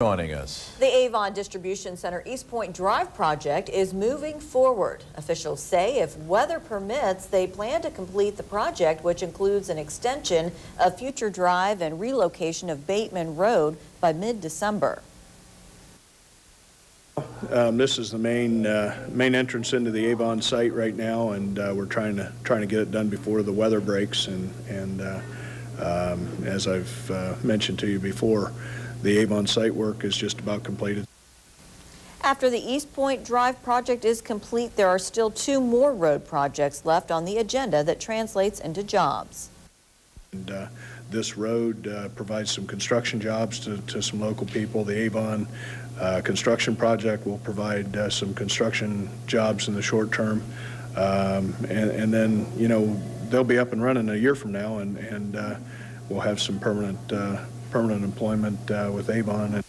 Joining us. The Avon Distribution Center East Point Drive project is moving forward. Officials say if weather permits, they plan to complete the project, which includes an extension of Future Drive and relocation of Bateman Road by mid-December. This is the main entrance into the Avon site right now, and we're trying to get it done before the weather breaks. And as I've mentioned to you before, the Avon site work is just about completed. After the East Point Drive project is complete, there are still 2 more road projects left on the agenda that translates into jobs. And this road provides some construction jobs to some local people. The Avon construction project will provide some construction jobs in the short term. And then, you know, they'll be up and running a year from now, and we'll have some permanent employment with Avon.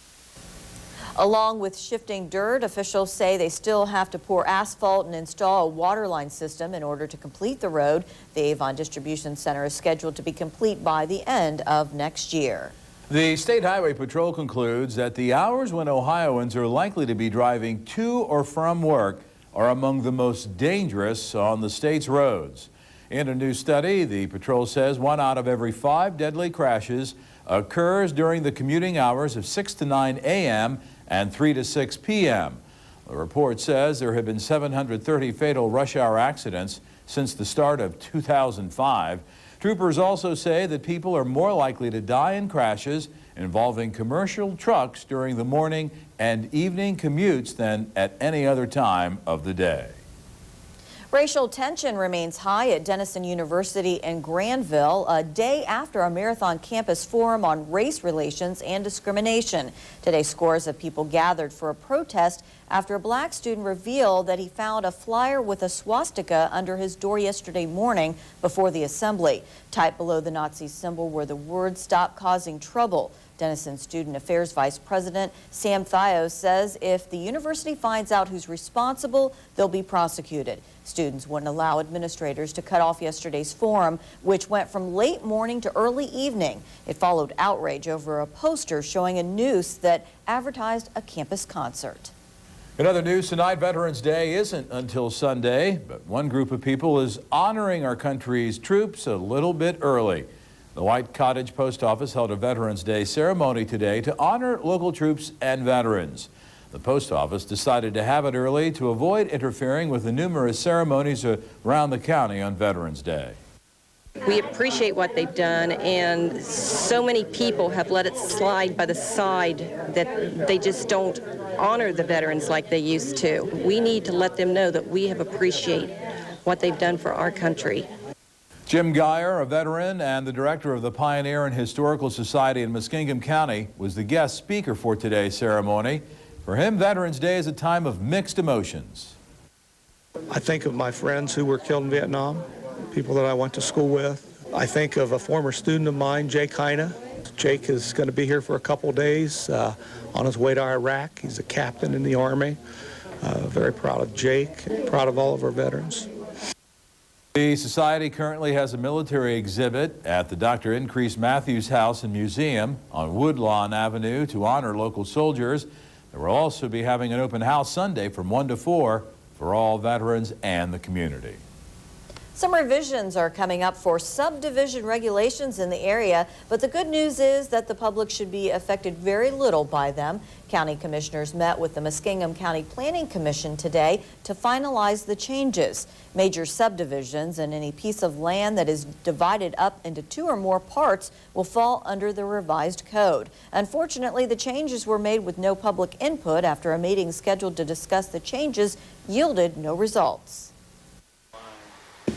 Along with shifting dirt, officials say they still have to pour asphalt and install a water line system in order to complete the road. The Avon Distribution Center is scheduled to be complete by the end of next year. The State Highway Patrol concludes that the hours when Ohioans are likely to be driving to or from work are among the most dangerous on the state's roads. In a new study, the patrol says 1 out of every 5 deadly crashes occurs during the commuting hours of 6 to 9 a.m. and 3 to 6 p.m. The report says there have been 730 fatal rush hour accidents since the start of 2005. Troopers also say that people are more likely to die in crashes involving commercial trucks during the morning and evening commutes than at any other time of the day. Racial tension remains high at Denison University in Granville, a day after a marathon campus forum on race relations and discrimination. Today, scores of people gathered for a protest after a black student revealed that he found a flyer with a swastika under his door yesterday morning before the assembly. Typed below the Nazi symbol were the words, "Stop causing trouble." Denison Student Affairs Vice President Sam Thios says if the university finds out who's responsible, they'll be prosecuted. Students wouldn't allow administrators to cut off yesterday's forum, which went from late morning to early evening. It followed outrage over a poster showing a noose that advertised a campus concert. In other news tonight, Veterans Day isn't until Sunday, but one group of people is honoring our country's troops a little bit early. The White Cottage Post Office held a Veterans Day ceremony today to honor local troops and veterans. The post office decided to have it early to avoid interfering with the numerous ceremonies around the county on Veterans Day. We appreciate what they've done, and so many people have let it slide by the side that they just don't honor the veterans like they used to. We need to let them know that we have appreciated what they've done for our country. Jim Geyer, a veteran and the director of the Pioneer and Historical Society in Muskingum County, was the guest speaker for today's ceremony. For him, Veterans Day is a time of mixed emotions. I think of my friends who were killed in Vietnam, people that I went to school with. I think of a former student of mine, Jake Heine. Jake is going to be here for a couple days on his way to Iraq. He's a captain in the Army. Very proud of Jake, proud of all of our veterans. The Society currently has a military exhibit at the Dr. Increase Matthews House and Museum on Woodlawn Avenue to honor local soldiers. They will also be having an open house Sunday from 1 to 4 for all veterans and the community. Some revisions are coming up for subdivision regulations in the area, but the good news is that the public should be affected very little by them. County commissioners met with the Muskingum County Planning Commission today to finalize the changes. Major subdivisions and any piece of land that is divided up into 2 or more parts will fall under the revised code. Unfortunately, the changes were made with no public input after a meeting scheduled to discuss the changes yielded no results.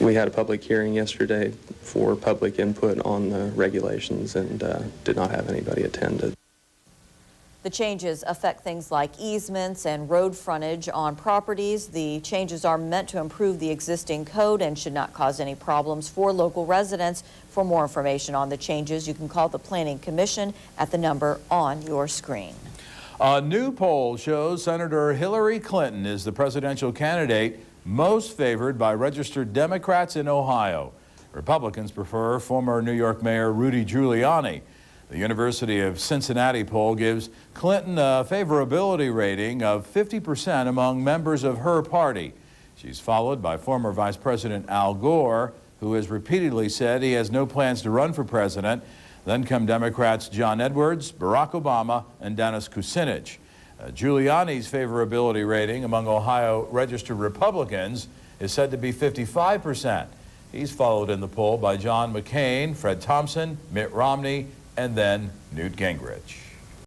We had a public hearing yesterday for public input on the regulations and did not have anybody attend. The changes affect things like easements and road frontage on properties. The changes are meant to improve the existing code and should not cause any problems for local residents. For more information on the changes, you can call the Planning Commission at the number on your screen. A new poll shows Senator Hillary Clinton is the presidential candidate most favored by registered Democrats in Ohio. Republicans prefer former New York Mayor Rudy Giuliani. The University of Cincinnati poll gives Clinton a favorability rating of 50% among members of her party. She's followed by former Vice President Al Gore, who has repeatedly said he has no plans to run for president. Then come Democrats John Edwards, Barack Obama, and Dennis Kucinich. Giuliani's favorability rating among Ohio registered Republicans is said to be 55%. He's followed in the poll by John McCain, Fred Thompson, Mitt Romney, and then Newt Gingrich.